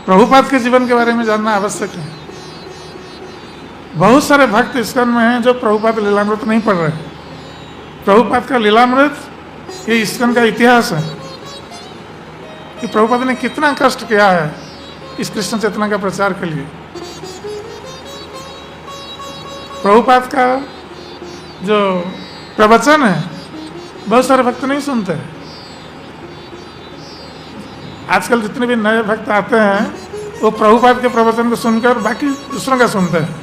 प्रभुपाद के जीवन के बारे में जानना आवश्यक है। बहुत सारे भक्त इस्कॉन में हैं जो प्रभुपाद लीलामृत नहीं पढ़ रहे। प्रभुपाद का लीलामृत ये इस्कॉन का इतिहास है कि प्रभुपाद ने कितना कष्ट किया है इस कृष्ण चेतना का प्रचार के लिए। प्रभुपाद का जो प्रवचन है बहुत सारे भक्त नहीं सुनते हैं। आजकल जितने भी नए भक्त आते हैं वो प्रभुपाद के प्रवचन को सुनकर बाकी दूसरों का सुनते हैं।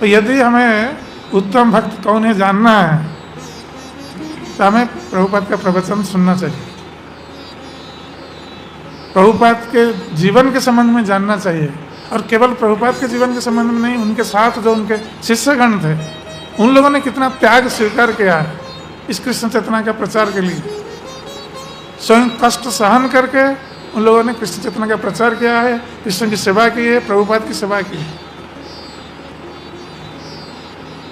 तो यदि हमें उत्तम भक्त कौन है जानना है तो हमें प्रभुपाद का प्रवचन सुनना चाहिए, प्रभुपाद के जीवन के संबंध में जानना चाहिए। और केवल प्रभुपाद के जीवन के संबंध में नहीं, उनके साथ जो उनके शिष्यगण थे उन लोगों ने कितना त्याग स्वीकार किया है इस कृष्ण चेतना का प्रचार के लिए। स्वयं कष्ट सहन करके उन लोगों ने कृष्ण चेतना का प्रचार किया है, कृष्ण की सेवा की है, प्रभुपाद की सेवा की है।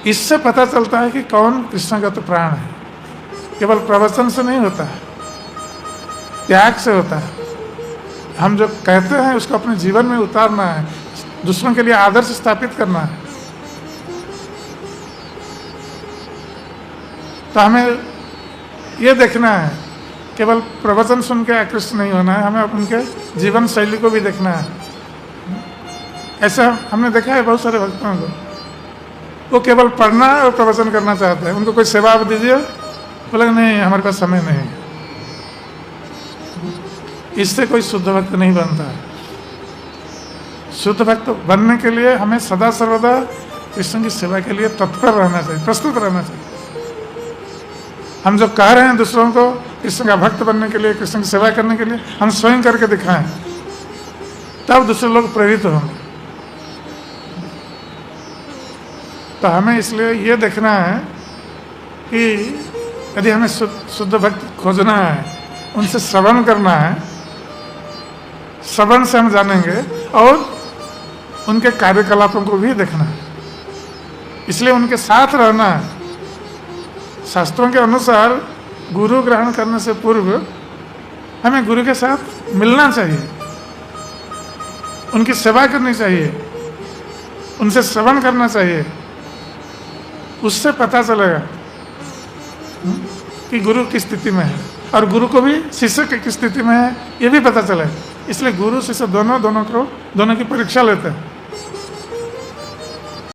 इससे पता चलता है कि कौन कृष्ण का तो प्राण है। केवल प्रवचन से नहीं होता है, त्याग से होता है। हम जो कहते हैं उसको अपने जीवन में उतारना है, दूसरों के लिए आदर्श स्थापित करना है। तो हमें ये देखना है, केवल प्रवचन सुन के आकृष्ट नहीं होना है, हमें उनके जीवन शैली को भी देखना है। ऐसा हमने देखा है बहुत सारे भक्तों को, वो केवल पढ़ना और प्रवचन करना चाहते हैं। उनको कोई सेवा आप दीजिए, बोले नहीं हमारे पास समय नहीं है। इससे कोई शुद्ध भक्त नहीं बनता है। शुद्ध भक्त बनने के लिए हमें सदा सर्वदा कृष्ण की सेवा के लिए तत्पर रहना चाहिए, प्रस्तुत रहना चाहिए। हम जो कह रहे हैं दूसरों को कृष्ण का भक्त बनने के लिए, कृष्ण की सेवा करने के लिए, हम स्वयं करके दिखाएं, तब दूसरे लोग प्रेरित होंगे। तो हमें इसलिए ये देखना है कि यदि हमें शुद्ध भक्त खोजना है, उनसे श्रवण करना है, श्रवण से हम जानेंगे, और उनके कार्यकलापों को भी देखना है। इसलिए उनके साथ रहना है। शास्त्रों के अनुसार गुरु ग्रहण करने से पूर्व हमें गुरु के साथ मिलना चाहिए, उनकी सेवा करनी चाहिए, उनसे श्रवण करना चाहिए। उससे पता चलेगा कि गुरु किस स्थिति में है, और गुरु को भी शिष्य किस स्थिति में है ये भी पता चलेगा। इसलिए गुरु शिष्य दोनों की परीक्षा लेते हैं।